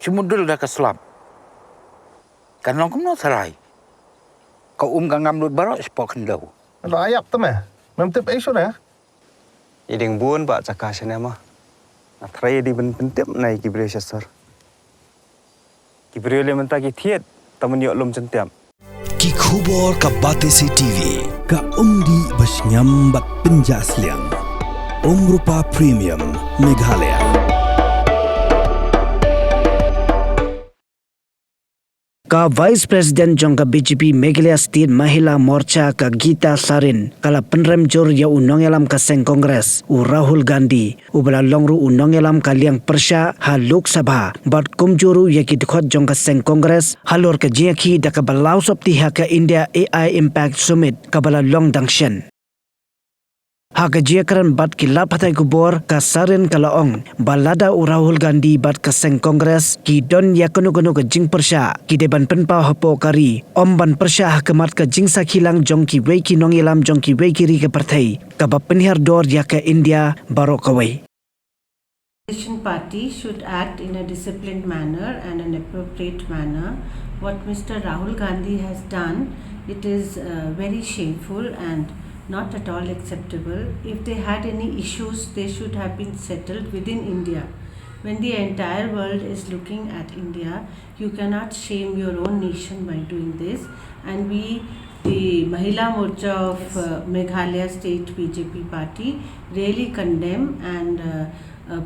Cumudul dah keselam. Kan orang kumno sarai. Kau kang lut barok sepok kendau. Lo ayap tu meh. Memtip isu dah. Iding buon pak cakasnya mah. Atrai di pentip naik kibriya sasar. Kibriya le mentaki thiet taman yok lom centiam. Ki khubor ka batesi TV ka umdi basnyambat penjasliang. Rupa Premium Meghalaya. Ka Vice President jong ka BJP Meghalaya State Mahila Morcha ka Gita Sarin kala Pynrem jor ya unongelam ka Seng Congress u Rahul Gandhi u bala longru unongelam ka liang persha ha Lok Sabha bat kumjuru ya ki Dkhot jong ka Seng Congress halor ka jiaki da ka balau sop ti ha ka India AI Impact Summit ka bala long dangshen. Haka jiakaran bat ki lapatai kubor ka Sarin kalaong balada u Rahul Gandhi bat ka Seng Congress ki don ya kono ka jing persha ki deban penpa hapo kari om ban persha hakamat ka jing sakhilang jong ki wei ki nongilam jong ki wei ki ri ka parthai ka ba penhar dor ya ka India barok kawai. Opposition party should act in a disciplined manner and an appropriate manner. What Mr. Rahul Gandhi has done, it is very shameful and not at all acceptable. If they had any issues, they should have been settled within India. When the entire world is looking at India, you cannot shame your own nation by doing this. And we, the Mahila Morcha of Meghalaya State BJP party, really condemn and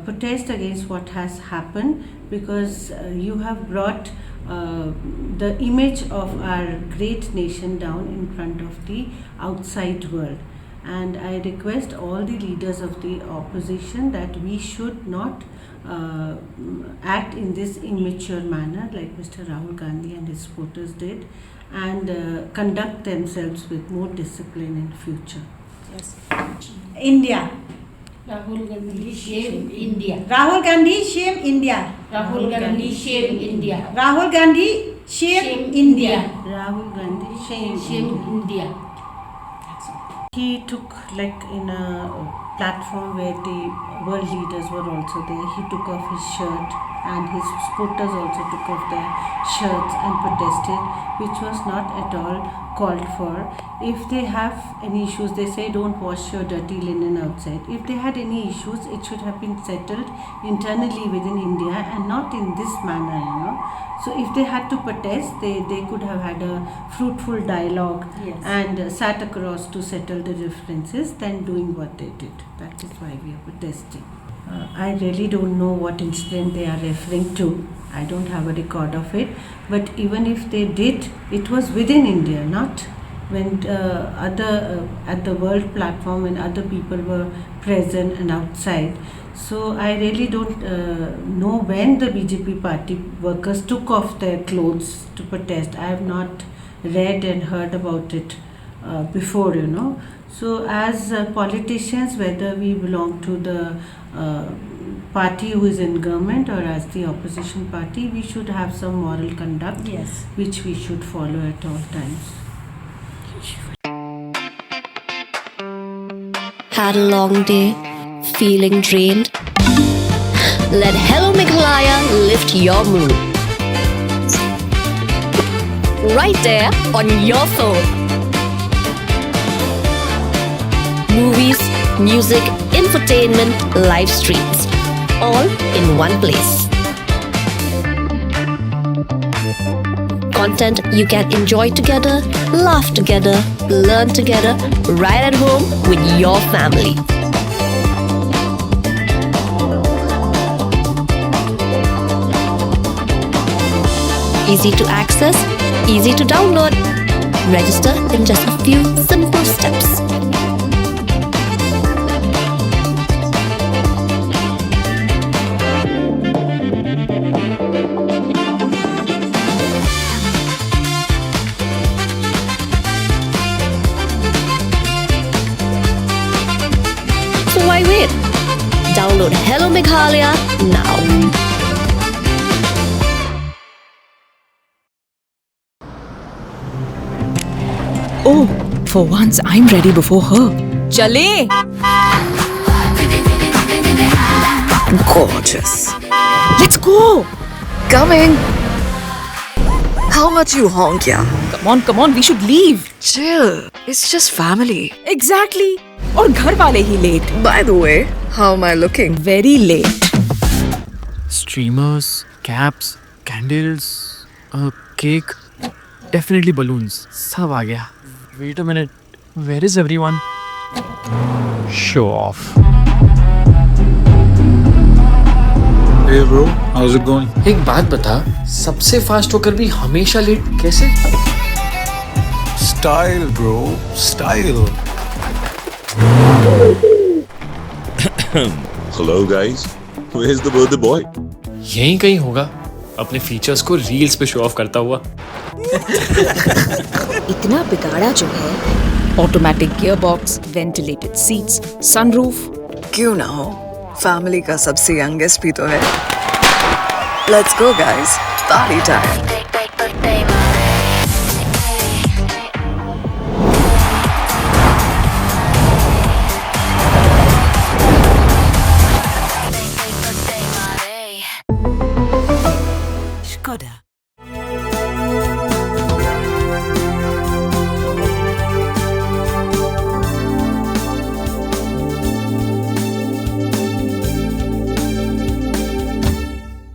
protest against what has happened, because you have brought the image of our great nation down in front of the outside world. And I request all the leaders of the opposition that we should not act in this immature manner like Mr. Rahul Gandhi and his supporters did, and conduct themselves with more discipline in future. Yes. India. Rahul Gandhi, shame India. Rahul Gandhi, shame India. Rahul Gandhi, shame India. Rahul Gandhi, shame India. Rahul Gandhi, shame India. He took, like in a platform where the world leaders were also there, he took off his shirt and his supporters also took off their shirts and protested, which was not at all called for. If they have any issues, they say don't wash your dirty linen outside. If they had any issues, it should have been settled internally within India and not in this manner, you know. So if they had to protest, they could have had a fruitful dialogue, yes, and sat across to settle the differences than doing what they did. That is why we are protesting. I really don't know what incident they are referring to. I don't have a record of it. But even if they did, it was within India, not when at the world platform when other people were present and outside. So I really don't know when the BJP party workers took off their clothes to protest. I have not read and heard about it before, you know. So as politicians, whether we belong to the party who is in government or as the opposition party, we should have some moral conduct, Yes, which we should follow at all times. Had a long day, feeling drained? Let Hello Meghalaya lift your mood. Right there on your phone. Movies, music, infotainment, live streams, all in one place. Content you can enjoy together, laugh together, learn together, right at home with your family. Easy to access, easy to download. Register in just a few simple steps. So why wait? Download Hello Meghalaya now. Oh, for once I'm ready before her. Chale! Gorgeous. Let's go! Coming. How much you honk, yeah? Come on, we should leave. Chill. It's just family. Exactly. और घर वाले ही late. By the way, how am I looking? Very late. Streamers, caps, candles, a cake, definitely balloons. सब आ गया. Wait a minute. Where is everyone? Show off. Hey bro, how's it going? एक बात बता, सबसे fast होकर भी हमेशा late कैसे? Style bro, style. Hello guys, where's the birthday boy? यहीं कहीं होगा, अपने फीचर्स को रील्स पे शो ऑफ करता हुआ. इतना बिगाड़ा जो है. Automatic gearbox, ventilated seats, sunroof. क्यों ना हो? फैमिली का सबसे यंगेस्ट भी तो है. Let's go guys, party time. Skoda.